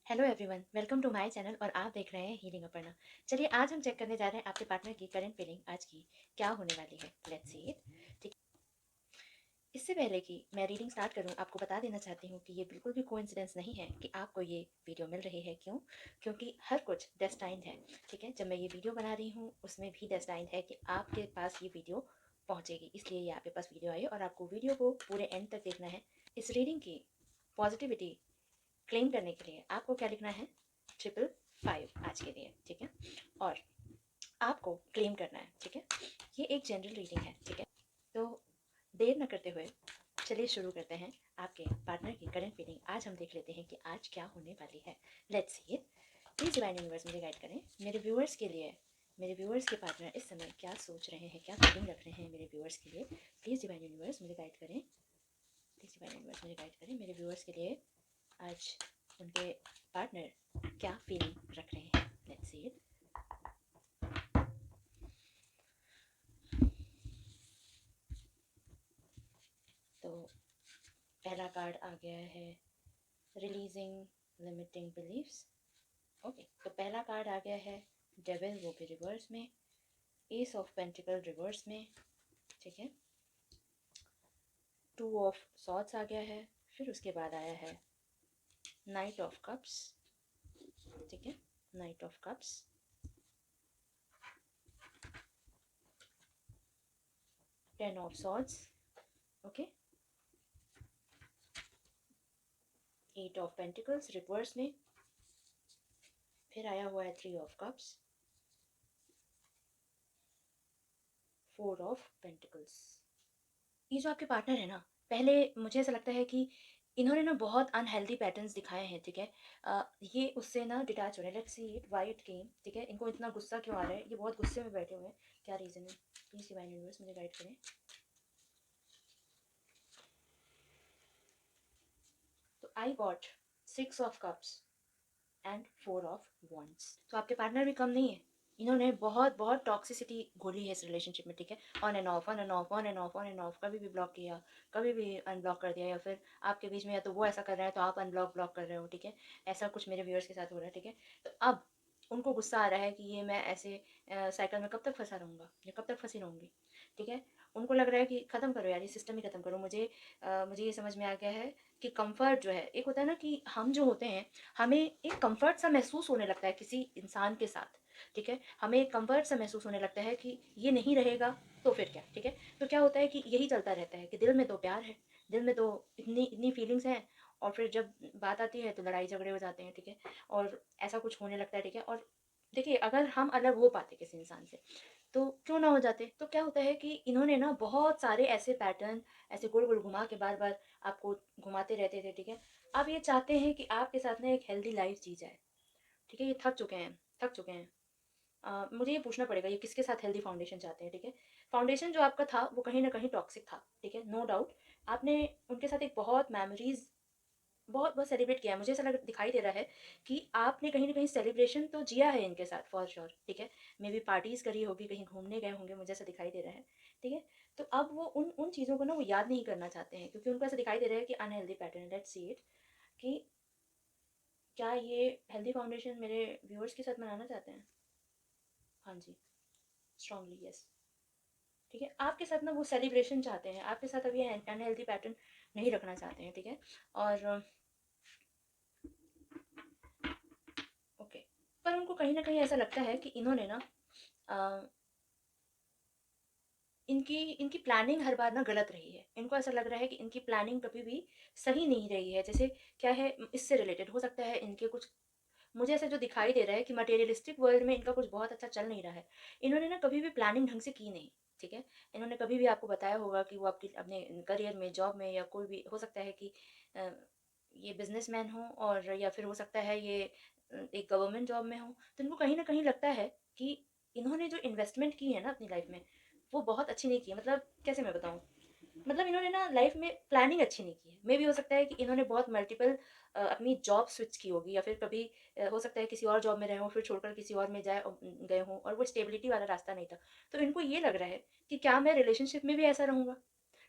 Hello everyone, welcome to my channel और आप देख रहे हैं हीलिंग अपर्णा। चलिए आज हम चेक करने जा रहे हैं आपके पार्टनर की करंट फीलिंग आज की क्या होने वाली है। Let's see it. ठीक। इससे पहले कि मैं रीडिंग स्टार्ट करूं, आपको बता देना चाहती हूं कि ये बिल्कुल भी कोइंसिडेंस नहीं है कि आपको ये वीडियो मिल रही है। क्यों? क्योंकि हर कुछ डेस्टाइन्ड है। ठीक है, जब मैं ये वीडियो बना रही हूँ उसमें भी डेस्टाइन्ड है कि आपके पास ये वीडियो पहुँचेगी, इसलिए ये आपके पास वीडियो आई और आपको वीडियो को पूरे एंड तक देखना है। इस रीडिंग की पॉजिटिविटी क्लेम करने के लिए आपको क्या लिखना है? 555 आज के लिए। ठीक है, और आपको क्लेम करना है। ठीक है, ये एक जनरल रीडिंग है। ठीक है, तो देर न करते हुए चलिए शुरू करते हैं। आपके पार्टनर की करंट फीलिंग आज हम देख लेते हैं कि आज क्या होने वाली है। Let's see it. Please divine universe मुझे गाइड करें मेरे व्यूअर्स के लिए। मेरे व्यूअर्स के पार्टनर इस समय क्या सोच रहे हैं, क्या फीलिंग रख रहे हैं मेरे व्यूअर्स के लिए। प्लीज़ डिवाइन यूनिवर्स मुझे गाइड करें। प्लीज़ डिवाइन यूनिवर्स मुझे गाइड करें मेरे व्यूअर्स के लिए आज उनके पार्टनर क्या फीलिंग रख रहे हैं। Let's see it. तो पहला कार्ड आ गया है रिलीजिंग लिमिटिंग बिलीव्स। ओके, तो पहला कार्ड आ गया है डेविल, वो भी रिवर्स में। एस ऑफ पेंटिकल रिवर्स में। ठीक है, टू ऑफ सॉर्ड्स आ गया है। फिर उसके बाद आया है नाइट ऑफ कप्स। ठीक है, knight of cups, ten of swords. Okay, eight of pentacles reverse में। फिर आया हुआ है three of cups, four of pentacles. ये जो आपके पार्टनर है ना, पहले मुझे ऐसा लगता है कि इन्होंने ना बहुत अनहेल्दी पैटर्न्स दिखाए हैं। ठीक है, ये उससे ना डिटैच हो रहे हैं। Let's see it, why it came. ठीक है, इनको इतना गुस्सा क्यों आ रहा है, ये बहुत गुस्से में बैठे हुए हैं, क्या रीज़न है? प्लीज़ डिवाइन यूनिवर्स मुझे गाइड करें। तो I got six of cups and four of wands. तो आपके पार्टनर भी कम नहीं है, इन्होंने बहुत बहुत टॉक्सिसिटी घोली है इस रिलेशनशिप में। ठीक है, on end of, on end of, on end of, on end of, कभी भी ब्लॉक किया, कभी भी अनब्लॉक कर दिया, या फिर आपके बीच में या तो वो ऐसा कर रहा है तो आप अनब्लॉक ब्लॉक कर रहे हो। ठीक है, ऐसा कुछ मेरे व्यूअर्स के साथ हो रहा है। ठीक है, तो अब उनको गुस्सा आ रहा है कि ये मैं ऐसे साइकिल में कब तक फंसा रहूँगा, या कब तक फंसी रहूँगी। ठीक है, उनको लग रहा है कि ख़त्म करो यार, ये सिस्टम ही ख़त्म करो। मुझे ये समझ में आ गया है कि कंफर्ट जो है, एक होता है ना कि हम जो होते हैं, हमें एक कंफर्ट सा महसूस होने लगता है किसी इंसान के साथ। ठीक है, हमें एक कंफर्ट सा महसूस होने लगता है कि ये नहीं रहेगा तो फिर क्या। ठीक है, तो क्या होता है कि यही चलता रहता है कि दिल में तो प्यार है, दिल में तो इतनी इतनी फीलिंग्स हैं, और फिर जब बात आती है तो लड़ाई झगड़े हो जाते हैं। ठीक है, और ऐसा कुछ होने लगता है। ठीक है, और देखिए अगर हम अलग हो पाते किसी इंसान से तो क्यों ना हो जाते। तो क्या होता है कि इन्होंने ना बहुत सारे ऐसे पैटर्न, ऐसे गोल गोल घुमा के बार बार आपको घुमाते रहते थे। ठीक है, अब ये चाहते हैं कि आपके साथ ना एक हेल्दी लाइफ जी जाए। ठीक है, ये थक चुके हैं, थक चुके हैं। मुझे ये पूछना पड़ेगा ये किसके साथ हेल्दी फाउंडेशन चाहते हैं। ठीक है, फाउंडेशन जो आपका था वो कहीं ना कहीं टॉक्सिक था। ठीक है, नो डाउट। आपने उनके साथ एक बहुत मेमोरीज बहुत बहुत सेलिब्रेट किया है। मुझे ऐसा लग दिखाई दे रहा है कि आपने कहीं ना कहीं सेलिब्रेशन तो जिया है इनके साथ फॉर श्योर। ठीक है, मे बी पार्टीज़ करी होगी, कहीं घूमने गए होंगे, मुझे ऐसा दिखाई दे रहा है। ठीक है, तो अब वो उन उन चीज़ों को ना वो याद नहीं करना चाहते हैं, क्योंकि उनको ऐसा दिखाई दे रहा है कि unhealthy pattern. Let's see it कि क्या ये हेल्दी फाउंडेशन मेरे व्यूअर्स के साथ मनाना चाहते हैं? हाँ जी, स्ट्रांगली यस। ठीक है, आपके साथ ना वो सेलिब्रेशन चाहते हैं, आपके साथ अब ये अनहेल्दी पैटर्न नहीं रखना चाहते हैं। ठीक है, और ओके, पर उनको कहीं ना कहीं ऐसा लगता है कि इन्होंने ना अ, इनकी इनकी प्लानिंग हर बार ना गलत रही है। इनको ऐसा लग रहा है कि इनकी प्लानिंग कभी भी सही नहीं रही है। जैसे क्या है, इससे रिलेटेड हो सकता है इनके कुछ, मुझे ऐसा जो दिखाई दे रहा है कि मटेरियलिस्टिक वर्ल्ड में इनका कुछ बहुत अच्छा चल नहीं रहा है। इन्होंने ना कभी भी प्लानिंग ढंग से की नहीं। ठीक है, इन्होंने कभी भी आपको बताया होगा कि वो आपकी अपने करियर में, जॉब में, या कोई भी हो सकता है कि अ, ये बिजनेसमैन हो, और या फिर हो सकता है ये एक गवर्नमेंट जॉब में हो। तो इनको कहीं ना कहीं लगता है कि इन्होंने जो इन्वेस्टमेंट की है ना अपनी लाइफ में, वो बहुत अच्छी नहीं की है। मतलब कैसे मैं बताऊँ, मतलब इन्होंने ना लाइफ में प्लानिंग अच्छी नहीं की है। मे भी हो सकता है कि इन्होंने बहुत मल्टीपल अपनी जॉब स्विच की होगी, या फिर कभी हो सकता है किसी और जॉब में रहे हों, फिर छोड़कर किसी और में गए हों, और वो स्टेबिलिटी वाला रास्ता नहीं था। तो इनको ये लग रहा है कि क्या मैं रिलेशनशिप में भी ऐसा रहूँगा।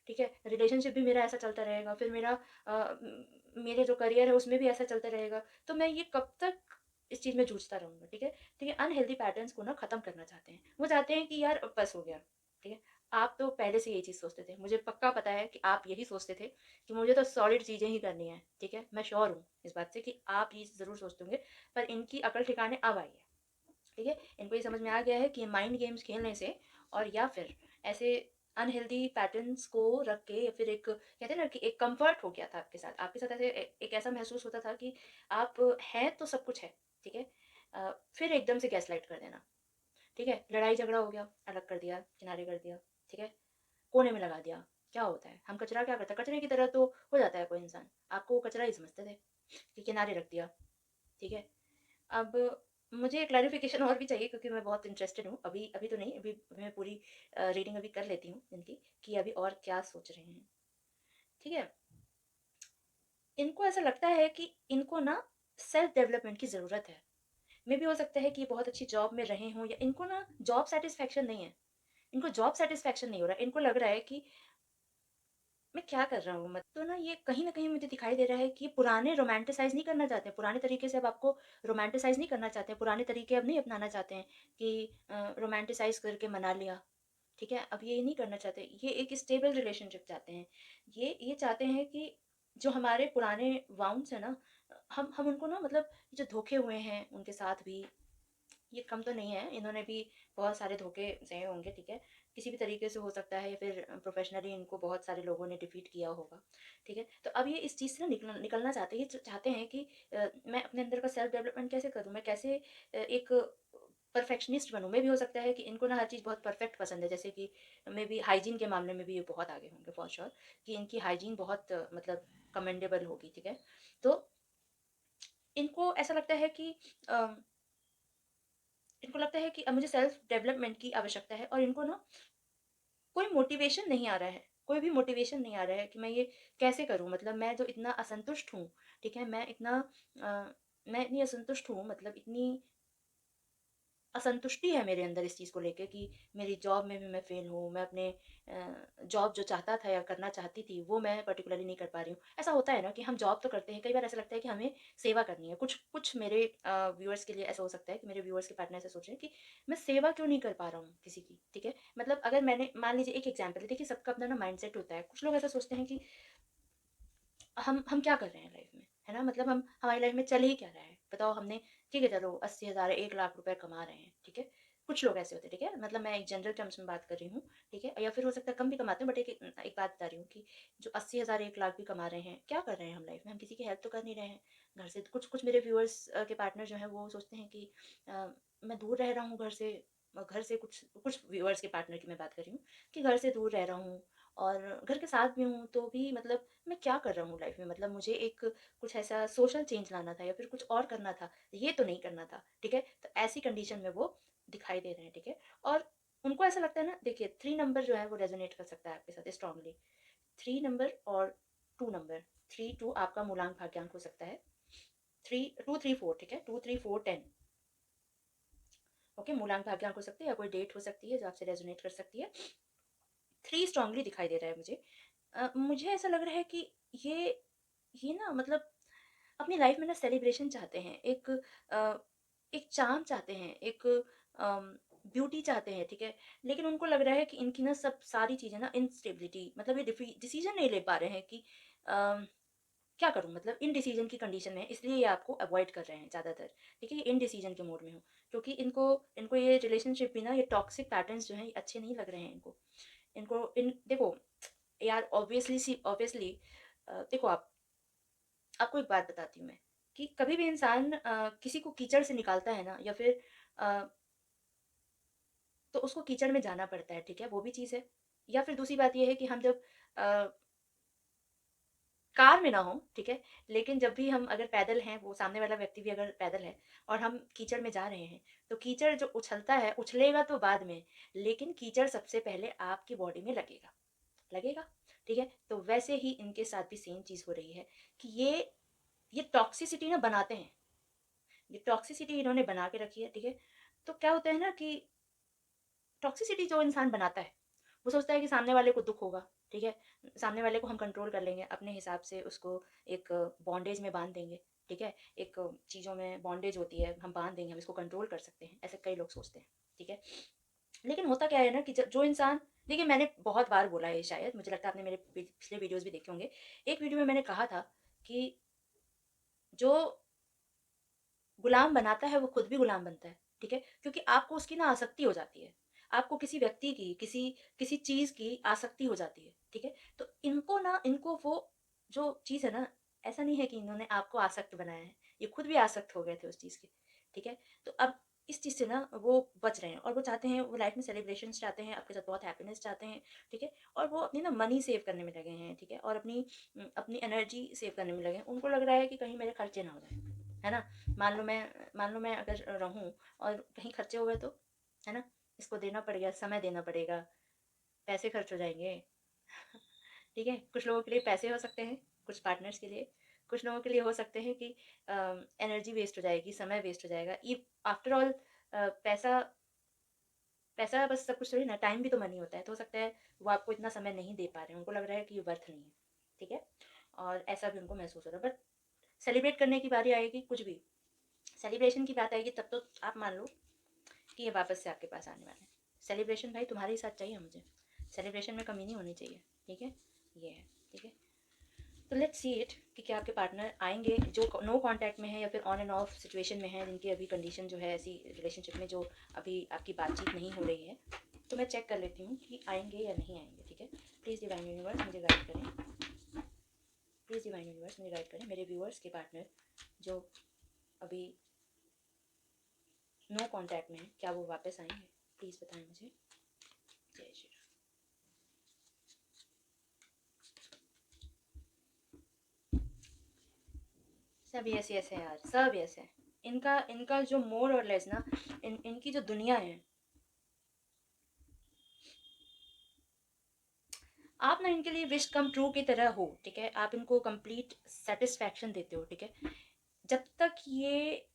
ठीक है? रिलेशनशिप भी मेरा ऐसा चलता रहेगा, फिर मेरे जो करियर है उसमें भी ऐसा चलता रहेगा, तो मैं ये कब तक इस चीज़ में जूझता रहूँगा, ठीक है? तो ये अनहेल्दी पैटर्न्स को ना ख़त्म करना चाहते हैं। वो चाहते हैं कि यार अब बस हो गया, ठीक है? आप तो पहले से यही चीज़ सोचते थे, मुझे पक्का पता है कि आप यही सोचते थे कि मुझे तो सॉलिड चीज़ें ही करनी हैं, ठीक है? मैं श्योर हूँ इस बात से कि आप ये ज़रूर सोचते होंगे, पर इनकी अकल ठिकाने अब आई है, ठीक है? इनको ये समझ में आ गया है कि माइंड गेम्स खेलने से और या फिर ऐसे अनहेल्दी पैटर्न्स को रख के या फिर एक कहते हैं ना कि एक कंफर्ट हो गया था आपके साथ ऐसे एक ऐसा महसूस होता था कि आप हैं तो सब कुछ है, ठीक है? फिर एकदम से गैसलाइट कर देना, ठीक है? लड़ाई झगड़ा हो गया, अलग कर दिया, किनारे कर दिया, ठीक है? कोने में लगा दिया। क्या होता है? हम कचरा क्या करते हैं? कचरे की तरह तो हो जाता है कोई इंसान। आपको वो कचरा ही समझते थे कि किनारे रख दिया, ठीक है? अब मुझे क्लैरिफ़िकेशन और भी चाहिए क्योंकि मैं बहुत इंटरेस्टेड हूँ। अभी अभी तो नहीं, अभी मैं पूरी रीडिंग अभी कर लेती हूँ इनकी कि अभी और क्या सोच रहे हैं, ठीक है? इनको ऐसा लगता है कि इनको ना सेल्फ डेवलपमेंट की ज़रूरत है। मेबी हो सकता है कि ये बहुत अच्छी जॉब में रहे हों या इनको ना जॉब सैटिस्फैक्शन नहीं है। इनको जॉब सैटिस्फैक्शन नहीं हो रहा है। इनको लग रहा है कि मैं क्या कर रहा हूँ? तो ना ये कहीं न कहीं मुझे दिखाई दे रहा है कि ये पुराने रोमांटिसाइज़ नहीं करना चाहते हैं, पुराने तरीके से अब आपको रोमांटिसाइज़ नहीं करना चाहते हैं, पुराने तरीके अब नहीं अपनाना चाहते हैं कि रोमांटिसाइज़ करके मना लिया, ठीक है? अब ये नहीं करना चाहते, ये एक स्टेबल रिलेशनशिप चाहते हैं। ये चाहते हैं कि जो हमारे पुराने वाउंड्स हैं ना, हम उनको ना मतलब जो धोखे हुए हैं उनके साथ भी ये कम तो नहीं है, इन्होंने भी बहुत सारे धोखे सहे होंगे, ठीक है? किसी भी तरीके से हो सकता है या फिर प्रोफ़ेशनली इनको बहुत सारे लोगों ने डिफ़ीट किया होगा, ठीक है? तो अब ये इस चीज़ से ना निकलना चाहते हैं, ये चाहते हैं कि मैं अपने अंदर का सेल्फ डेवलपमेंट कैसे करूँ? मैं कैसे एक परफेक्शनिस्ट बनूँ? मेबी हो सकता है कि इनको ना हर चीज़ बहुत परफेक्ट पसंद है, जैसे कि मेबी हाइजीन के मामले में भी ये बहुत आगे होंगे फॉर श्योर कि इनकी हाइजीन बहुत मतलब कमेंडेबल होगी, ठीक है? तो इनको ऐसा लगता है कि अ इनको लगता है कि अब मुझे सेल्फ डेवलपमेंट की आवश्यकता है और इनको ना कोई मोटिवेशन नहीं आ रहा है। कोई भी मोटिवेशन नहीं आ रहा है कि मैं ये कैसे करूँ? मतलब मैं जो इतना असंतुष्ट हूँ, ठीक है? मैं इतनी असंतुष्ट हूँ मतलब इतनी असंतुष्टि है मेरे अंदर इस चीज़ को लेके कि मेरी जॉब में भी मैं फ़ेल हूँ, मैं अपने जॉब जो चाहता था या करना चाहती थी, वो मैं पर्टिकुलरली नहीं कर पा रही हूँ। ऐसा होता है ना कि हम जॉब तो करते हैं, कई बार ऐसा लगता है कि हमें सेवा करनी है। कुछ कुछ मेरे व्यूअर्स के लिए ऐसा हो सकता है कि मेरे व्यूअर्स के पार्टनर ऐसा सोच रहे हैं कि मैं सेवा क्यों नहीं कर पा रहा हूँ किसी की, ठीक है? मतलब अगर मैंने मान लीजिए एक एग्ज़ाम्पल है, देखिए सबका अपना ना माइंडसेट होता है। कुछ लोग ऐसा सोचते हैं कि हम क्या कर रहे हैं लाइफ में, है ना? मतलब हम हमारी लाइफ में चल ही क्या रहा है? बताओ हमने ठीक है चलो 80,000 1 लाख रुपए कमा रहे हैं, ठीक है? कुछ लोग ऐसे होते हैं, ठीक है? मतलब मैं एक जनरल टर्म्स में बात कर रही हूँ, ठीक है? या फिर हो सकता है कम भी कमाते हैं बट एक बात बता रही हूँ कि जो 80,000 1 लाख भी कमा रहे हैं, क्या कर रहे हैं हम लाइफ में? हम किसी की हेल्प तो कर नहीं रहे हैं। घर से कुछ कुछ मेरे व्यूअर्स के पार्टनर जो हैं वो सोचते हैं कि अ, मैं दूर रह रहा हूँ घर से, घर से कुछ कुछ व्यूअर्स के पार्टनर की मैं बात कर रही हूँ कि घर से दूर रह रहा हूँ और घर के साथ भी हूँ तो भी मतलब मैं क्या कर रहा हूँ लाइफ में, मतलब मुझे एक कुछ ऐसा सोशल चेंज लाना था या फिर कुछ और करना था, ये तो नहीं करना था, ठीक है? तो ऐसी कंडीशन में वो दिखाई दे रहे हैं, ठीक है? और उनको ऐसा लगता है ना, देखिए 3 नंबर जो है वो रेजोनेट कर सकता है आपके साथ स्ट्रांगली। 3 नंबर और 2 नंबर, 3 2 आपका मूलांक भाग्यांक हो सकता है। 3 2 3 4 ठीक है? 2 3 4 10 ओके, मूलांक भाग्यांक हो सकते हैं या कोई डेट हो सकती है जो आपसे रेजोनेट कर सकती है। 3 स्ट्रांगली दिखाई दे रहा है मुझे। मुझे ऐसा लग रहा है कि ये ये ना मतलब अपनी लाइफ में ना सेलिब्रेशन चाहते हैं, अ, एक चार्म चाहते हैं, एक ब्यूटी चाहते हैं, ठीक है? लेकिन उनको लग रहा है कि इनकी ना सब सारी चीज़ें ना इनस्टेबिलिटी मतलब ये डिसीजन नहीं ले पा रहे हैं कि अ, क्या करूँ? मतलब इनडिसीजन की कंडीशन में है, इसलिए ये आपको अवॉइड कर रहे हैं ज़्यादातर, ठीक है? ये इनडिसीजन के मोड में हो, क्योंकि इनको इनको ये रिलेशनशिप भी ना ये टॉक्सिक पैटर्न्स जो हैं, ये अच्छे नहीं लग रहे हैं इनको। इनको इन देखो यार ऑब्वियसली देखो आपको एक बात बताती हूँ मैं कि कभी भी इंसान किसी को कीचड़ से निकालता है ना या फिर अ, तो उसको कीचड़ में जाना पड़ता है, ठीक है? वो भी चीज़ है। या फिर दूसरी बात ये है कि हम जब अ, कार में ना हों, ठीक है? लेकिन जब भी हम अगर पैदल हैं, वो सामने वाला व्यक्ति भी अगर पैदल है और हम कीचड़ में जा रहे हैं, तो कीचड़ जो उछलता है, उछलेगा तो बाद में, लेकिन कीचड़ सबसे पहले आपकी बॉडी में लगेगा। लगेगा, ठीक है? तो वैसे ही इनके साथ भी सेम चीज़ हो रही है कि ये टॉक्सिसिटी ना बनाते हैं। ये टॉक्सिसिटी इन्होंने बना के रखी है, ठीक है? तो क्या होता है ना कि टॉक्सिसिटी जो इंसान बनाता है, वो सोचता है कि सामने वाले को दुःख होगा, ठीक है? सामने वाले को हम कंट्रोल कर लेंगे, अपने हिसाब से उसको एक बॉन्डेज में बाँध देंगे, ठीक है? एक चीज़ों में बॉन्डेज होती है, हम बाँध देंगे, हम इसको कंट्रोल कर सकते हैं, ऐसे कई लोग सोचते हैं, ठीक है? लेकिन होता क्या है ना कि जो इंसान, देखिए मैंने बहुत बार बोला है शायद, मुझे लगता है आपने मेरे पिछले वीडियोज़ भी देखे होंगे। एक वीडियो में मैंने कहा था कि जो गुलाम बनाता है वो खुद भी गुलाम बनता है, ठीक है? क्योंकि आपको उसकी ना आसक्ति हो जाती है। आपको किसी व्यक्ति की, किसी किसी चीज़ की आसक्ति हो जाती है, ठीक है? तो इनको वो जो चीज़ है ना, ऐसा नहीं है कि इन्होंने आपको आसक्त बनाया है, ये खुद भी आसक्त हो गए थे उस चीज़ के, ठीक है? तो अब इस चीज़ से ना वो बच रहे हैं और वो चाहते हैं, वो लाइफ़ में सेलिब्रेशंस चाहते हैं, आपके साथ बहुत हैप्पीनेस चाहते हैं, ठीक है? और वो अपनी ना मनी सेव करने में लगे हैं, ठीक है? और अपनी एनर्जी सेव करने में लगे हैं। उनको लग रहा है कि कहीं मेरे खर्चे ना हो जाएँ, है ना? मान लो मैं अगर रहूँ और कहीं खर्चे हो गए तो, है ना? इसको देना पड़ेगा, समय देना पड़ेगा, पैसे खर्च हो जाएँगे, ठीक है? कुछ लोगों के लिए पैसे हो सकते हैं, कुछ पार्टनर्स के लिए, कुछ लोगों के लिए हो सकते हैं कि एनर्जी वेस्ट हो जाएगी, समय वेस्ट हो जाएगा। आफ्टर ऑल पैसा पैसा बस सब कुछ थोड़ी ना, टाइम भी तो मनी होता है। तो हो सकता है वो आपको इतना समय नहीं दे पा रहे हैं, उनको लग रहा है कि ये वर्थ नहीं है, ठीक है? और ऐसा भी उनको महसूस हो रहा है। बट सेलिब्रेट करने की बारी आएगी, कुछ भी सेलिब्रेशन की बात आएगी, तब तो आप मान लो कि ये वापस से आपके पास आने वाले हैं। सेलिब्रेशन भाई तुम्हारे ही साथ चाहिए मुझे, सेलिब्रेशन में कमी नहीं होनी चाहिए, ठीक है? ये है, ठीक है? तो लेट्स सी इट कि क्या आपके पार्टनर आएंगे जो नो कांटेक्ट में है या फिर ऑन एंड ऑफ सिचुएशन में है, जिनकी अभी कंडीशन जो है ऐसी रिलेशनशिप में जो अभी आपकी बातचीत नहीं हो रही है। तो मैं चेक कर लेती हूँ कि आएंगे या नहीं आएंगे, ठीक है? प्लीज़ डिवाइन यूनिवर्स मुझे गाइड करें, प्लीज़ डिवाइन यूनिवर्स मुझे गाइड करें, मेरे व्यूअर्स के पार्टनर जो अभी नो कांटेक्ट में है, क्या वो वापस आएंगे? प्लीज़ बताएं मुझे। जय श्री राम। सब यस यस है यार, सब यस है। इनका इनका जो मोर और लेस ना, इनकी जो दुनिया है, आप ना इनके लिए विश कम ट्रू की तरह हो, ठीक है? आप इनको कंप्लीट सेटिस्फैक्शन देते हो, ठीक है? जब तक ये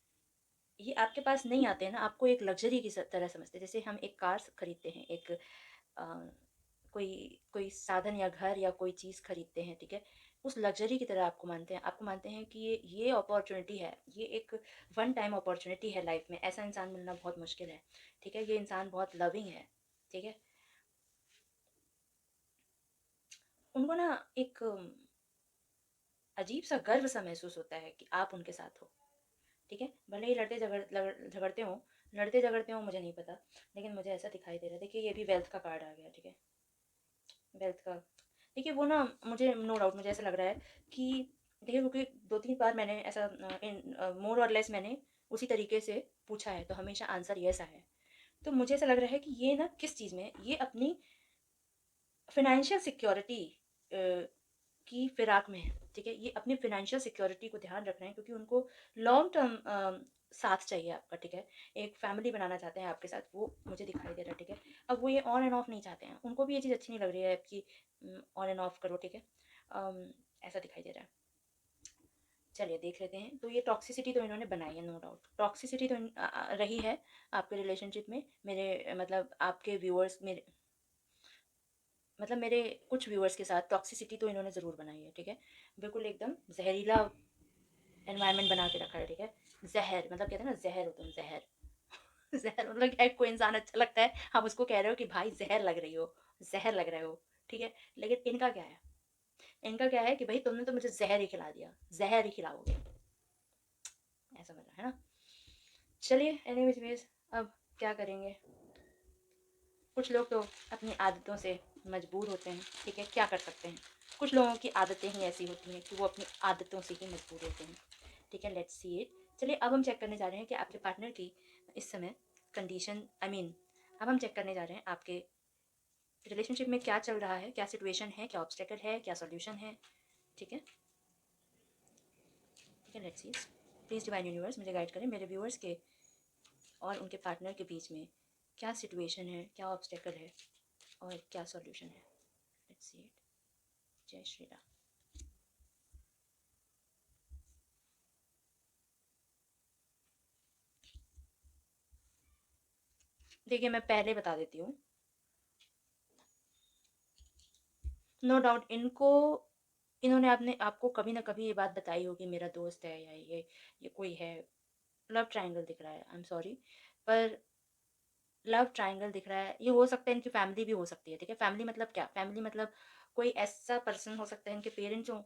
आपके पास नहीं आते हैं ना, आपको एक लग्जरी की तरह समझते हैं। जैसे हम एक कार खरीदते हैं, एक अ, कोई कोई साधन या घर या कोई चीज़ खरीदते हैं, ठीक है? उस लग्जरी की तरह आपको मानते हैं, आपको मानते हैं कि ये अपॉर्चुनिटी है, ये एक वन टाइम अपॉर्चुनिटी है लाइफ में। ऐसा इंसान मिलना बहुत मुश्किल है, ठीक है? ये इंसान बहुत लविंग है, ठीक है? उनको ना एक अजीब सा गर्व सा महसूस होता है कि आप उनके साथ हो, ठीक है? भले ही लड़ते झगड़ते हो मुझे नहीं पता, लेकिन मुझे ऐसा दिखाई दे रहा है। देखिए ये भी वेल्थ का कार्ड आ गया, ठीक है? वेल्थ का, देखिए वो ना, मुझे नो डाउट मुझे ऐसा लग रहा है कि, देखिए क्योंकि 2-3 बार मैंने ऐसा मोर और लेस मैंने उसी तरीके से पूछा है, तो हमेशा आंसर येस आया है। तो मुझे ऐसा लग रहा है कि ये ना किस चीज़ में, ये अपनी फ़ाइनेंशियल सिक्योरिटी की फिराक में है, ठीक है? ये अपनी फ़ाइनेंशियल सिक्योरिटी को ध्यान रख रहे हैं क्योंकि उनको लॉन्ग टर्म साथ चाहिए आपका, ठीक है? एक फैमिली बनाना चाहते हैं आपके साथ, वो मुझे दिखाई दे रहा है, ठीक है? अब वो ये ऑन एंड ऑफ नहीं चाहते हैं, उनको भी ये चीज़ अच्छी नहीं लग रही है कि ऑन एंड ऑफ करो, ठीक है? ऐसा दिखाई दे रहा है। चलिए देख लेते हैं। तो ये टॉक्सिसिटी तो इन्होंने बनाई है, नो डाउट टॉक्सिसिटी तो रही है आपके रिलेशनशिप में। मेरे मतलब आपके व्यूअर्स, मेरे कुछ व्यूअर्स के साथ टॉक्सिसिटी तो इन्होंने ज़रूर बनाई है, ठीक है? बिल्कुल एकदम जहरीला एनवायरनमेंट बना के रखा है, ठीक है? ज़हर मतलब कहते हैं ना, ज़हर हो तुम, ज़हर। ज़हर मतलब क्या है, कोई इंसान अच्छा लगता है, आप उसको कह रहे हो कि भाई ज़हर लग रही हो, ज़हर लग रहे हो, ठीक है? लेकिन इनका क्या है? इनका क्या है कि भाई तुमने तो मुझे ज़हर ही खिला दिया, ज़हर ही खिलाओगे, ऐसा बना है ना? चलिए एनीवेज़ अब क्या करेंगे? कुछ लोग तो अपनी आदतों से मजबूर होते हैं, ठीक है? क्या कर सकते हैं? कुछ लोगों की आदतें ही ऐसी होती हैं कि वो अपनी आदतों से ही मजबूर होते हैं, ठीक है? Let's see it. चलिए अब हम चेक करने जा रहे हैं कि आपके पार्टनर की इस समय कंडीशन, आई मीन अब हम चेक करने जा रहे हैं आपके रिलेशनशिप में क्या चल रहा है, क्या सिचुएशन है, क्या ऑब्स्टेकल है, क्या सॉल्यूशन है, ठीक है? ठीक है, let's see. Please divine universe मुझे गाइड करें, मेरे व्यूअर्स के और उनके पार्टनर के बीच में क्या सिचुएशन है, क्या ऑब्स्टेकल है और क्या सॉल्यूशन है। Let's see it. जय श्री राम। देखिए मैं पहले बता देती हूँ, नो डाउट इन्होंने आपने आपको कभी ना कभी ये बात बताई होगी, मेरा दोस्त है या ये कोई है। लव ट्रायंगल दिख रहा है, आई एम सॉरी, पर लव ट्रायंगल दिख रहा है। ये हो सकता है इनकी फैमिली भी हो सकती है, ठीक है। फैमिली मतलब क्या, फैमिली मतलब कोई ऐसा पर्सन हो सकता है, इनके पेरेंट्स हों।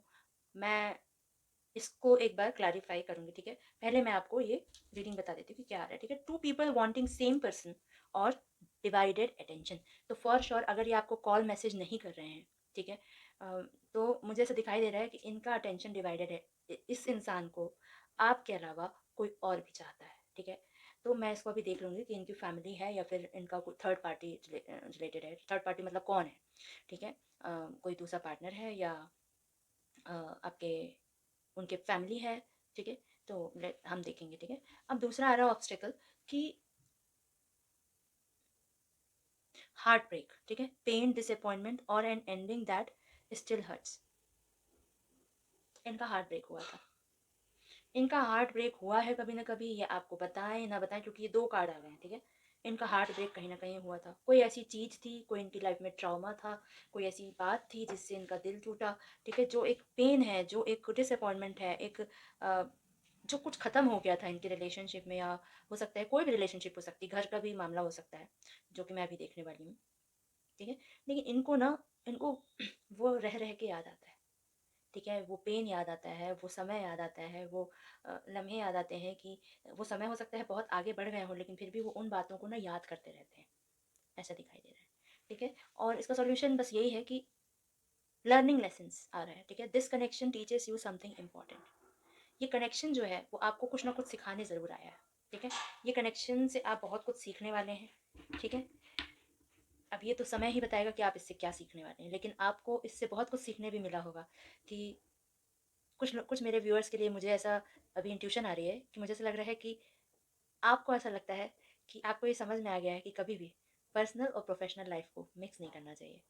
मैं इसको एक बार क्लैरिफाई करूंगी, ठीक है। पहले मैं आपको ये रीडिंग बता देती हूँ कि क्या आ रहा है, ठीक है। Two people wanting same person और डिवाइडेड अटेंशन। तो फॉर श्योर अगर ये आपको कॉल मैसेज नहीं कर रहे हैं, ठीक है, तो मुझे ऐसा दिखाई दे रहा है कि इनका अटेंशन डिवाइडेड है। इस इंसान को आपके अलावा कोई और भी चाहता है, ठीक है। तो मैं इसको अभी देख लूँगी कि इनकी फैमिली है या फिर इनका कोई थर्ड पार्टी रिलेटेड है। थर्ड पार्टी मतलब कौन है, ठीक है। कोई दूसरा पार्टनर है या आपके उनके फैमिली है, ठीक है। तो हम देखेंगे, ठीक है। अब दूसरा आ रहा है ऑब्स्टेकल कि हार्ट ब्रेक, ठीक है, पेन, डिसअपॉइंटमेंट और an ending that still hurts. इनका हार्ट ब्रेक हुआ था, इनका हार्ट ब्रेक हुआ है कभी ना कभी, ये आपको बताएं ना बताएं, क्योंकि ये दो कार्ड आ गए हैं, ठीक है। इनका हार्ट ब्रेक कहीं ना कहीं हुआ था, कोई ऐसी चीज़ थी, कोई इनकी लाइफ में ट्रॉमा था, कोई ऐसी बात थी जिससे इनका दिल टूटा, ठीक है। जो एक पेन है, जो एक डिसअपॉइंटमेंट है, एक जो कुछ ख़त्म हो गया था इनके रिलेशनशिप में, या हो सकता है कोई भी रिलेशनशिप हो सकती है, घर का भी मामला हो सकता है, जो कि मैं अभी देखने वाली हूँ, ठीक है। लेकिन इनको ना, इनको वो रह रह के याद आता है, ठीक है। वो पेन याद आता है, वो समय याद आता है, वो लम्हे याद आते हैं कि वो समय हो सकता है बहुत आगे बढ़ गए हो, लेकिन फिर भी वो उन बातों को ना याद करते रहते हैं, ऐसा दिखाई दे रहा है, ठीक है। और इसका सॉल्यूशन बस यही है कि लर्निंग लेसन्स आ रहा है, ठीक है। This connection teaches you something important. ये कनेक्शन जो है वो आपको कुछ ना कुछ सिखाने ज़रूर आया है, ठीक है। ये कनेक्शन से आप बहुत कुछ सीखने वाले हैं, ठीक है। अब ये तो समय ही बताएगा कि आप इससे क्या सीखने वाले हैं, लेकिन आपको इससे बहुत कुछ सीखने भी मिला होगा कि कुछ मेरे व्यूअर्स के लिए मुझे ऐसा अभी इंट्यूशन आ रही है कि मुझे ऐसा लग रहा है कि आपको ऐसा लगता है कि आपको ये समझ में आ गया है कि कभी भी पर्सनल और प्रोफेशनल लाइफ को मिक्स नहीं करना चाहिए,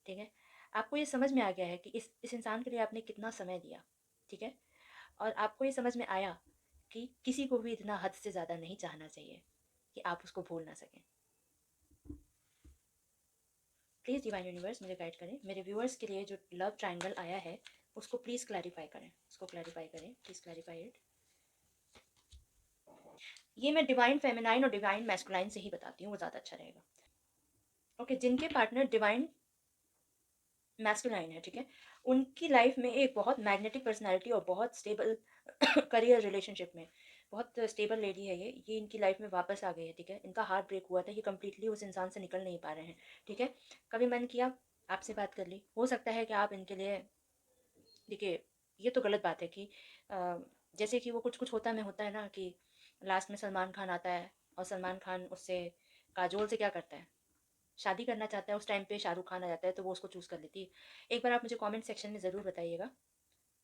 ठीक है। आपको ये समझ में आ गया है कि इस इंसान के लिए आपने कितना समय दिया, ठीक है। और आपको ये समझ में आया कि किसी को भी इतना हद से ज़्यादा नहीं चाहना चाहिए कि आप उसको भूल ना सकें। प्लीज़ डिवाइन यूनिवर्स मुझे गाइड करें, मेरे व्यूअर्स के लिए जो लव ट्रायंगल आया है उसको प्लीज़ क्लैरिफाई करें, उसको क्लैरिफाई करें, प्लीज़ क्लैरिफाई इट। ये मैं डिवाइन फेमिनाइन और डिवाइन मैस्कुलाइन से ही बताती हूँ, वो ज़्यादा अच्छा रहेगा। ओके, जिनके पार्टनर डिवाइन मैस्कुलाइन है, ठीक है, उनकी लाइफ में एक बहुत मैग्नेटिक पर्सनालिटी और बहुत स्टेबल करियर रिलेशनशिप में बहुत स्टेबल लेडी है ये इनकी लाइफ में वापस आ गई है, ठीक है। इनका हार्ट ब्रेक हुआ था, ये कम्प्लीटली उस इंसान से निकल नहीं पा रहे हैं, ठीक है। कभी मन किया आपसे बात कर ली, हो सकता है कि आप इनके लिए, देखिए ये तो गलत बात है कि जैसे कि वो कुछ कुछ होता में होता है ना कि लास्ट में सलमान खान आता है और सलमान खान उससे काजोल से क्या करता है, शादी करना चाहता है। उस टाइम पे शाहरुख खान आ जाता है तो वो उसको चूज़ कर लेती है। एक बार आप मुझे कमेंट सेक्शन में ज़रूर बताइएगा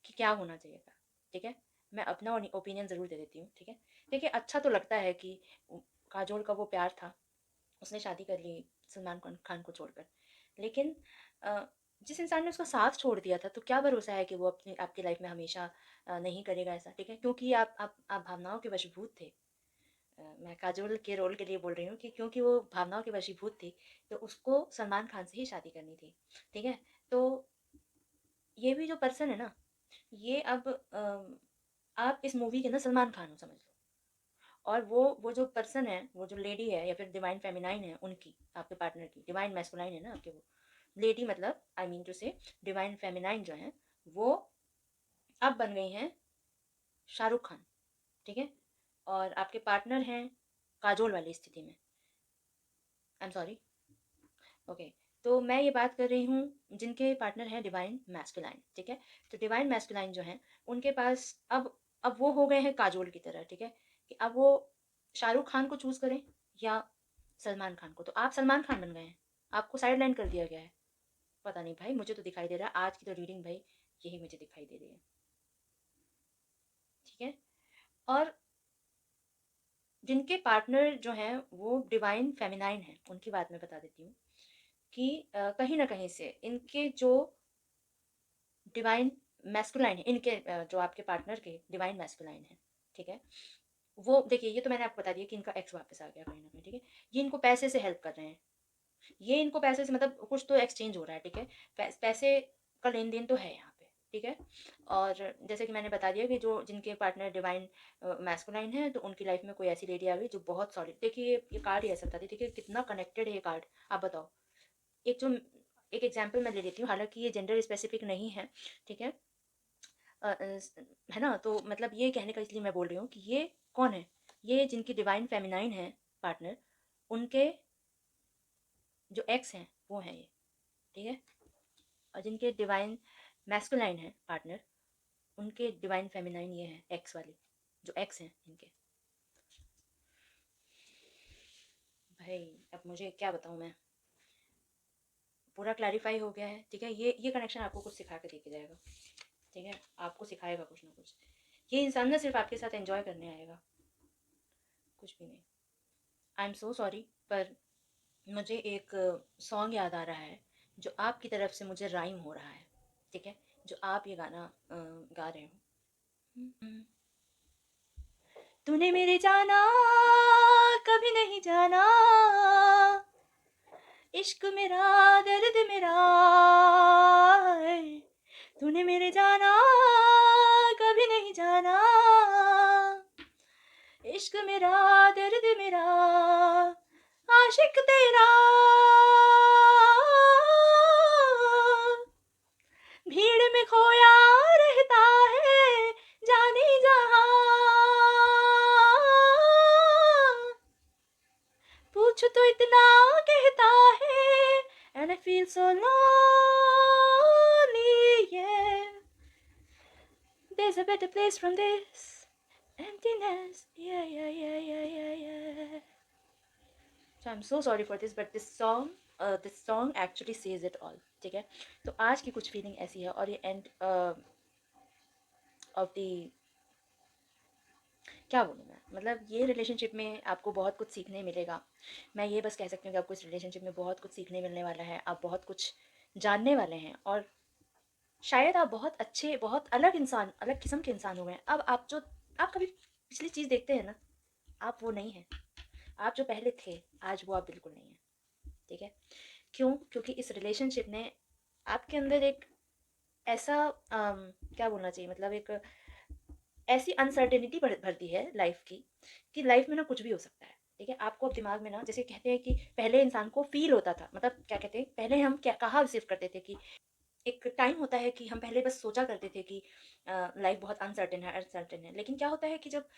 कि क्या होना चाहिए था, ठीक है। मैं अपना ओपिनियन ज़रूर दे देती हूँ, ठीक है। देखिए अच्छा तो लगता है कि काजोल का वो प्यार था, उसने शादी कर ली सलमान खान को छोड़कर, लेकिन अ, जिस इंसान ने उसका साथ छोड़ दिया था तो क्या भरोसा है कि वो अपनी आपकी लाइफ में हमेशा नहीं करेगा ऐसा, ठीक है। क्योंकि आप भावनाओं के वशीभूत थे। मैं काजोल के रोल के लिए बोल रही हूँ कि क्योंकि वो भावनाओं के वशीभूत थी तो उसको सलमान खान से ही शादी करनी थी, ठीक है। तो ये भी जो पर्सन है ना, ये अब आप इस मूवी के ना सलमान खान हो समझ लो। और वो जो पर्सन है, वो जो लेडी है या फिर डिवाइन फेमिनाइन है उनकी, आपके पार्टनर की डिवाइन मैस्कुलाइन है ना आपके, वो लेडी मतलब आई मीन टू से डिवाइन फेमिनाइन जो है वो अब बन गई हैं शाहरुख खान, ठीक है। और आपके पार्टनर हैं काजोल वाली स्थिति में, आई एम सॉरी, ओके। तो मैं ये बात कर रही हूँ जिनके पार्टनर हैं डिवाइन मैस्कुलाइन, ठीक है। तो डिवाइन मैस्कुलाइन जो हैं उनके पास अब वो हो गए हैं काजोल की तरह, ठीक है, कि अब वो शाहरुख खान को चूज़ करें या सलमान खान को। तो आप सलमान खान बन गए हैं, आपको साइड लाइन कर दिया गया है। पता नहीं भाई, मुझे तो दिखाई दे रहा है आज की तो रीडिंग भाई यही मुझे दिखाई दे रही है, ठीक है। और जिनके पार्टनर जो हैं वो डिवाइन फेमिनाइन हैं उनकी बात मैं बता देती हूँ कि कहीं ना कहीं से इनके जो डिवाइन मैस्कुलाइन है, इनके जो आपके पार्टनर के डिवाइन मैस्कुलाइन है, ठीक है। वो देखिए, ये तो मैंने आपको बता दिया कि इनका एक्स वापस आ गया कहीं ना कहीं, ठीक है। ये इनको पैसे से हेल्प कर रहे हैं, ये इनको पैसे से मतलब कुछ तो एक्सचेंज हो रहा है, ठीक है? पैसे का लेन-देन तो है यहाँ पे, ठीक है? और जैसे कि मैंने बता दिया कि जो जिनके पार्टनर डिवाइन मैस्कुलाइन है, तो उनकी लाइफ में कोई ऐसी लेडी आ गई जो बहुत सॉलिड, देखिए ये कार्ड ही ऐसा बताती है, देखिए कितना कनेक्टेड है ये कार्ड, आप बताओ। एक जो एक एग्जांपल मैं ले लेती हूँ, हालाँकि ये जेंडर स्पेसिफिक नहीं है, ठीक है? है ना? तो मतलब ये कहने का इसलिए मैं बोल रही हूँ कि ये कौन है? ये जिनकी डिवाइन फेमिनाइन है पार्टनर, उनके जो एक्स हैं, वो हैं ये, ठीक है? और जिनके डिवाइन मैस्कुलाइन है पार्टनर, उनके डिवाइन फेमिनाइन ये हैं, एक्स वाले, जो एक्स हैं इनके। भाई अब मुझे क्या बताऊँ मैं? पूरा क्लैरिफ़ाई हो गया है, ठीक है? ये कनेक्शन आपको कुछ सिखा के दे के जाएगा, ठीक है? आपको सिखाएगा कुछ ना कुछ। ये इंसान ना सिर्फ़ आपके साथ एन्जॉय करने आएगा, कुछ भी नहीं। आई एम सो सॉरी, पर मुझे एक सॉन्ग याद आ रहा है, जो आपकी तरफ से मुझे राइम हो रहा है, ठीक है? जो आप ये गाना गा रहे हो। तूने मेरे जाना कभी नहीं जाना, इश्क मेरा दर्द मेरा है। तूने मेरे जाना कभी नहीं जाना, इश्क मेरा दर्द मेरा, आशिक तेरा, भीड़ में खोया रहता है जाने जहां, पूछ तो इतना कहता है, and I feel so lonely, yeah. There's a better place from this emptiness, yeah, yeah, yeah, yeah, yeah, yeah. So I'm so sorry for this, but this song actually says it all, ठीक है? तो आज की कुछ feeling ऐसी है, और ये एंड ऑफ द, क्या बोलूँ मैं, मतलब ये रिलेशनशिप में आपको बहुत कुछ सीखने मिलेगा। मैं ये बस कह सकती हूँ कि आपको इस रिलेशनशिप में बहुत कुछ सीखने मिलने वाला है, आप बहुत कुछ जानने वाले हैं, और शायद आप बहुत अच्छे, बहुत अलग इंसान, अलग किस्म के इंसान हो गए हैं। अब आप कभी पिछली चीज़ देखते हैं ना, आप वो नहीं हैं। आप जो पहले थे, आज वो आप बिल्कुल नहीं हैं, ठीक है? क्यों? क्योंकि इस रिलेशनशिप ने आपके अंदर एक ऐसा क्या बोलना चाहिए, मतलब एक ऐसी अनसर्टेनिटी भर दी है लाइफ की, कि लाइफ में ना कुछ भी हो सकता है, ठीक है? आपको अब दिमाग में ना, जैसे कहते हैं कि पहले इंसान को फील होता था, मतलब क्या कहते हैं, पहले हम क्या कहा सिर्फ करते थे कि एक टाइम होता है कि हम पहले बस सोचा करते थे कि लाइफ बहुत अनसर्टेन है, लेकिन क्या होता है कि जब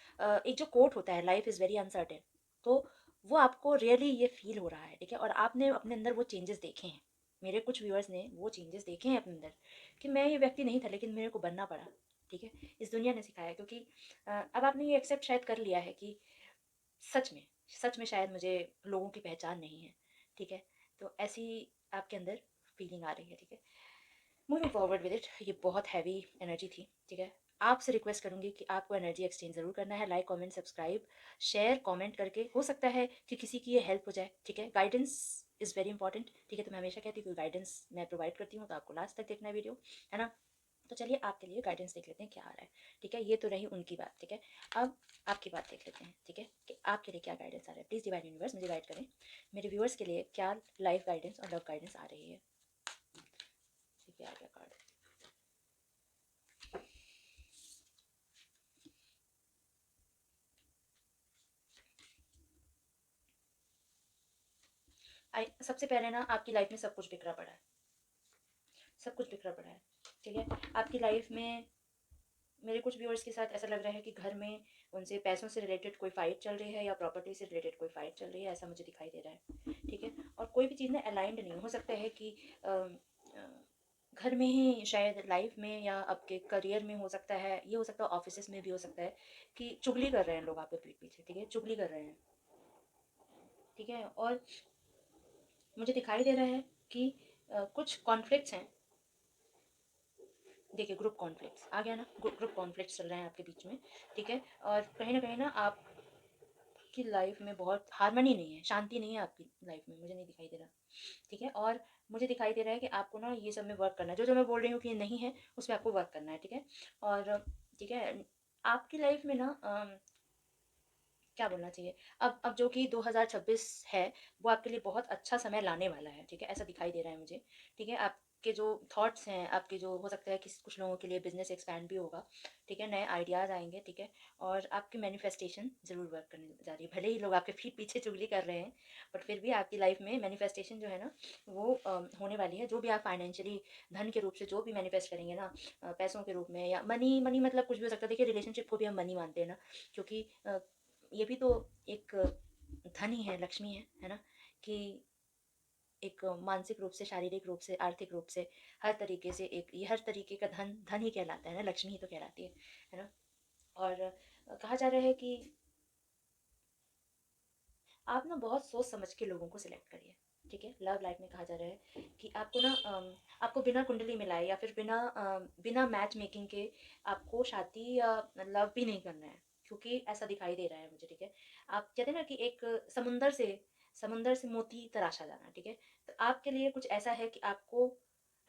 एक जो कोट होता है, लाइफ इज़ वेरी अनसर्टेन, तो वो आपको रियली ये फील हो रहा है, ठीक है? और आपने अपने अंदर वो चेंजेस देखे हैं, मेरे कुछ व्यूअर्स ने वो चेंजेस देखे हैं अपने अंदर, कि मैं ये व्यक्ति नहीं था लेकिन मेरे को बनना पड़ा, ठीक है? इस दुनिया ने सिखाया, क्योंकि अब आपने ये एक्सेप्ट शायद कर लिया है कि सच में, सच में शायद मुझे लोगों की पहचान नहीं है, ठीक है? तो ऐसी आपके अंदर फीलिंग आ रही है, ठीक है? मूविंग फॉरवर्ड विद इट, ये बहुत हैवी एनर्जी थी, ठीक है? आपसे रिक्वेस्ट करूंगी कि आपको एनर्जी एक्सचेंज ज़रूर करना है, like comment subscribe share comment करके, हो सकता है कि किसी की ये हेल्प हो जाए, ठीक है? गाइडेंस इज़ वेरी इंपॉर्टेंट, ठीक है? तो मैं हमेशा कहती हूँ कि गाइडेंस मैं प्रोवाइड करती हूँ, तो आपको लास्ट तक देखना है वीडियो, है ना? तो चलिए आपके लिए गाइडेंस देख लेते हैं क्या आ रहा है, ठीक है? ये तो रही उनकी बात, ठीक है? अब आपकी बात देख लेते हैं, ठीक है? कि आपके लिए क्या गाइडेंस आ रहा है। प्लीज़ डिवाइन यूनिवर्स मुझे गाइड करें, मेरे व्यूअर्स के लिए क्या लाइफ गाइडेंस और लव गाइडेंस आ रही है, ठीक है? आ गया कार्ड। सबसे पहले ना, आपकी लाइफ में सब कुछ बिखरा पड़ा है, सब कुछ बिखरा पड़ा है, ठीक है? आपकी लाइफ में मेरे कुछ व्यूअर्स के साथ ऐसा लग रहा है कि घर में उनसे पैसों से रिलेटेड कोई फाइट चल रही है, या प्रॉपर्टी से रिलेटेड कोई फाइट चल रही है, ऐसा मुझे दिखाई दे रहा है, ठीक है? और कोई भी चीज़ ना अलाइंड नहीं हो सकता है कि घर में ही, शायद लाइफ में, या आपके करियर में हो सकता है, ये हो सकता है ऑफिस में भी हो सकता है कि चुगली कर रहे हैं लोग आपके पीठ पीछे, ठीक है? चुगली कर रहे हैं, ठीक है? और मुझे दिखाई दे रहा है कि कुछ कॉन्फ्लिक्ट्स हैं, देखिए ग्रुप कॉन्फ्लिक्ट्स आ गया ना, ग्रुप कॉन्फ्लिक्ट्स चल रहे हैं आपके बीच में, ठीक है? और कहीं ना आपकी लाइफ में बहुत हारमनी नहीं है, शांति नहीं है आपकी लाइफ में, मुझे नहीं दिखाई दे रहा, ठीक है? और मुझे दिखाई दे रहा है कि आपको ना ये सब में वर्क करना है, जो जो मैं बोल रही हूँ कि ये नहीं है, उसमें आपको वर्क करना है, ठीक है? और ठीक है, आपकी लाइफ में ना क्या बोलना चाहिए, अब जो कि 2026 है, वो आपके लिए बहुत अच्छा समय लाने वाला है, ठीक है? ऐसा दिखाई दे रहा है मुझे, ठीक है? आपके जो थॉट्स हैं, आपके जो हो सकता है कि कुछ लोगों के लिए बिज़नेस एक्सपैंड भी होगा, ठीक है? नए आइडियाज़ आएँगे, ठीक है? और आपकी मैनिफेस्टेशन ज़रूर वर्क करने जा रही है। भले ही लोग आपके पीठ पीछे चुगली कर रहे हैं, बट फिर भी आपकी लाइफ़ में मैनिफेस्टेशन जो है ना, वो होने वाली है। जो भी आप फाइनेंशियली धन के रूप से जो भी मैनिफेस्ट करेंगे ना, पैसों के रूप में या मनी मनी मतलब कुछ भी हो सकता है। देखिए रिलेशनशिप को भी हम मनी मानते हैं ना, क्योंकि ये भी तो एक धन ही है, लक्ष्मी है ना? कि एक मानसिक रूप से, शारीरिक रूप से, आर्थिक रूप से, हर तरीके से एक ये हर तरीके का धन धन ही कहलाता है ना, लक्ष्मी ही तो कहलाती है ना? और कहा जा रहा है कि आप ना बहुत सोच समझ के लोगों को सिलेक्ट करिए, ठीक है? लव लाइफ में कहा जा रहा है कि आपको ना आपको बिना कुंडली मिलाए या फिर बिना मैच मेकिंग के आपको शादी या लव भी नहीं करना है, क्योंकि ऐसा दिखाई दे रहा है मुझे, ठीक है? आप कहते हैं ना कि एक समुंदर से मोती तराशा जाना, ठीक है? तो आपके लिए कुछ ऐसा है कि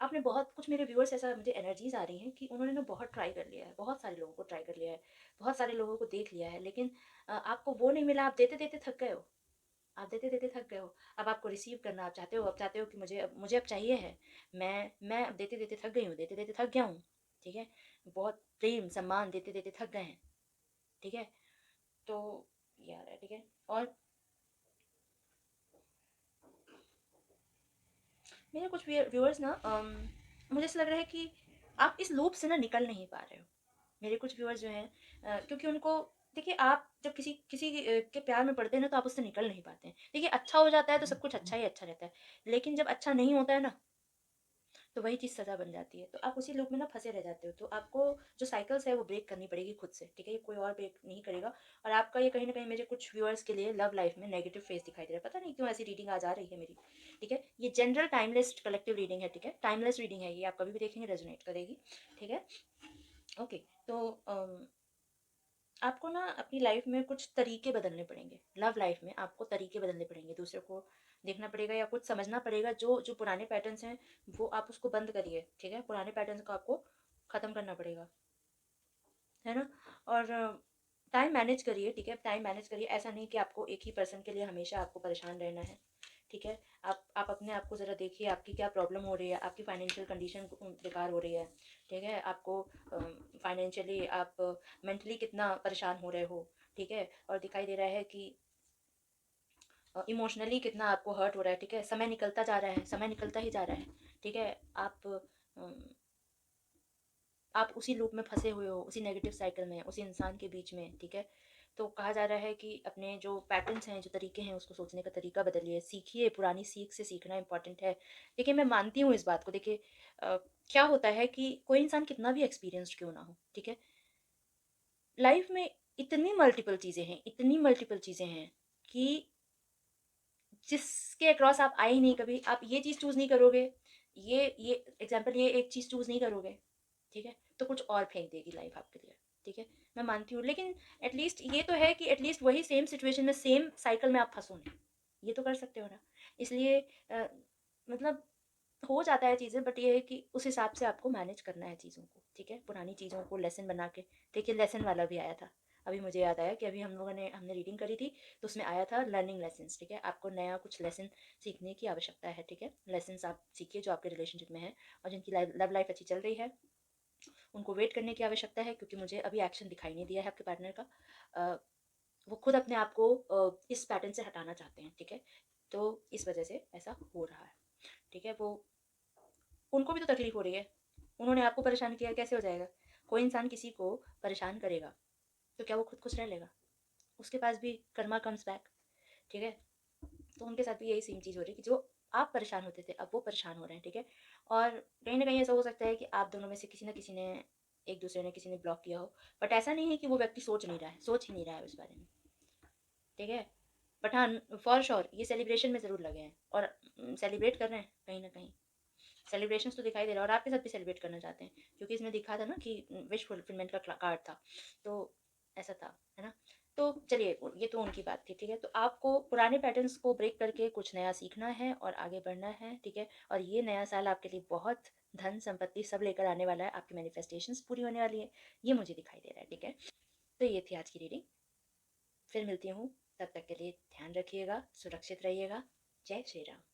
आपने बहुत कुछ, मेरे व्यूअर्स ऐसा मुझे एनर्जीज आ रही हैं कि उन्होंने ना बहुत ट्राई कर लिया है, बहुत सारे लोगों को ट्राई कर लिया है, बहुत सारे लोगों को देख लिया है, लेकिन आपको वो नहीं मिला, आप देते देते थक गए हो, आप देते-देते थक गए हो। अब आपको रिसीव करना आप चाहते हो, अब चाहते हो कि मुझे अब चाहिए है। मैं अब देते-देते थक गई हूँ, देते-देते थक गया हूँ, ठीक है? बहुत प्रेम, सम्मान देते-देते थक गए हैं, ठीक है? तो ये आ रहा है, ठीक है? और मेरे कुछ व्यूअर्स ना मुझे ऐसा लग रहा है कि आप इस लूप से ना निकल नहीं पा रहे हो। मेरे कुछ व्यूअर्स जो हैं क्योंकि उनको, देखिए आप जब किसी किसी के प्यार में पड़ते हैं ना, तो आप उससे निकल नहीं पाते हैं। देखिए अच्छा हो जाता है तो सब कुछ अच्छा ही अच्छा रहता है, लेकिन जब अच्छा नहीं होता है ना, तो वही चीज़ सज़ा बन जाती है। तो आप उसी लूप में ना फँसे रह जाते हो। तो आपको जो साइकिल्स है वो ब्रेक करनी पड़ेगी खुद से, ठीक है? ये कोई और ब्रेक नहीं करेगा। और आपका ये कहीं न कहीं मेरे कुछ व्यूअर्स के लिए लव लाइफ़ में नेगेटिव फेज़ दिखाई दे रहा है। पता नहीं क्यों ऐसी रीडिंग आज आ रही है मेरी, ठीक है? ये जनरल टाइमलेस कलेक्टिव रीडिंग है, ठीक है? टाइमलेस रीडिंग है ये, आप कभी भी देखेंगे रेज़ोनेट करेगी, ठीक है? ओके, तो आपको ना अपनी लाइफ में कुछ तरीके बदलने पड़ेंगे। लव लाइफ में आपको तरीके बदलने पड़ेंगे, दूसरे को देखना पड़ेगा या कुछ समझना पड़ेगा। जो जो पुराने पैटर्न्स हैं वो आप उसको बंद करिए, ठीक है? पुराने पैटर्न्स को आपको ख़त्म करना पड़ेगा, है ना? और टाइम मैनेज करिए, ठीक है? टाइम मैनेज करिए। ऐसा नहीं कि आपको एक ही पर्सन के लिए हमेशा आपको परेशान रहना है, ठीक है? आप अपने आप को ज़रा देखिए, आपकी क्या प्रॉब्लम हो रही है, आपकी फाइनेंशियल कंडीशन बेकार हो रही है, ठीक है? आपको फाइनेंशियली आप मेंटली कितना परेशान हो रहे हो, ठीक है? और दिखाई दे रहा है कि इमोशनली कितना आपको हर्ट हो रहा है, ठीक है? समय निकलता जा रहा है, समय निकलता ही जा रहा है, ठीक है? आप उसी लूप में फँसे हुए हो, उसी नेगेटिव साइकिल में, उसी इंसान के बीच में, ठीक है? तो कहा जा रहा है कि अपने जो पैटर्न्स हैं, जो तरीके हैं, उसको सोचने का तरीका बदलिए, सीखिए, पुरानी सीख से सीखना इम्पॉर्टेंट है। देखिए, मैं मानती हूँ इस बात को। देखिए क्या होता है कि कोई इंसान कितना भी एक्सपीरियंस्ड क्यों ना हो, ठीक है? लाइफ में इतनी मल्टीपल चीज़ें हैं कि जिसके अक्रॉस आप आए ही नहीं कभी, आप ये चीज़ चूज़ नहीं करोगे, ये एग्ज़ाम्पल ये एक चीज़ चूज़ नहीं करोगे, ठीक है? तो कुछ और फेंक देगी लाइफ़ आपके लिए, ठीक है? मैं मानती हूँ, लेकिन एटलीस्ट ये तो है कि एटलीस्ट वही सेम सिचुएशन में, सेम साइकिल में आप फँसो नहीं, ये तो कर सकते हो ना? इसलिए मतलब हो जाता है चीज़ें, बट ये है कि उस हिसाब से आपको मैनेज करना है चीज़ों को, ठीक है? पुरानी चीज़ों को लेसन बना के, देखिए लेसन वाला भी आया था। अभी मुझे याद आया कि अभी हमने रीडिंग करी थी, तो उसमें आया था लर्निंग लेसन्स, ठीक है? आपको नया कुछ लेसन सीखने की आवश्यकता है, ठीक है? लेसन्स आप सीखिए जो आपके रिलेशनशिप में हैं, और जिनकी लव लाइफ अच्छी चल रही है, उनको वेट करने की आवश्यकता है, क्योंकि मुझे अभी एक्शन दिखाई नहीं दिया है आपके पार्टनर का। वो खुद अपने आप को इस पैटर्न से हटाना चाहते हैं, ठीक है? तो इस वजह से ऐसा हो रहा है, ठीक है? वो उनको भी तो तकलीफ हो रही है, उन्होंने आपको परेशान किया, कैसे हो जाएगा? कोई इंसान किसी को परेशान करेगा तो क्या वो खुद खुश रह लेगा? उसके पास भी कर्मा कम्स बैक, ठीक है? तो उनके साथ भी यही सेम चीज़ हो रही है कि जो आप परेशान होते थे, अब वो परेशान हो रहे हैं, ठीक है? और कहीं न कहीं ऐसा हो सकता है कि आप दोनों में से किसी न किसी ने, एक दूसरे ने, किसी ने ब्लॉक किया हो, बट ऐसा नहीं है कि वो व्यक्ति सोच ही नहीं रहा है उस बारे में, ठीक है? बट हाँ, फॉर श्योर ये सेलिब्रेशन में ज़रूर लगे हैं और सेलिब्रेट कर रहे हैं कहीं न कहीं। सेलिब्रेशंस तो दिखाई दे रहा है और आपके साथ भी सेलिब्रेट करना चाहते हैं, क्योंकि इसमें दिखा था ना कि विश फुलफिलमेंट का कार्ड था, तो ऐसा था, है ना? तो चलिए, ये तो उनकी बात थी, ठीक है? तो आपको पुराने पैटर्न्स को ब्रेक करके कुछ नया सीखना है और आगे बढ़ना है, ठीक है? और ये नया साल आपके लिए बहुत धन संपत्ति सब लेकर आने वाला है, आपकी मैनिफेस्टेशंस पूरी होने वाली है, ये मुझे दिखाई दे रहा है, ठीक है? तो ये थी आज की रीडिंग। फिर मिलती हूँ, तब तक के लिए ध्यान रखिएगा, सुरक्षित रहिएगा। जय श्री राम।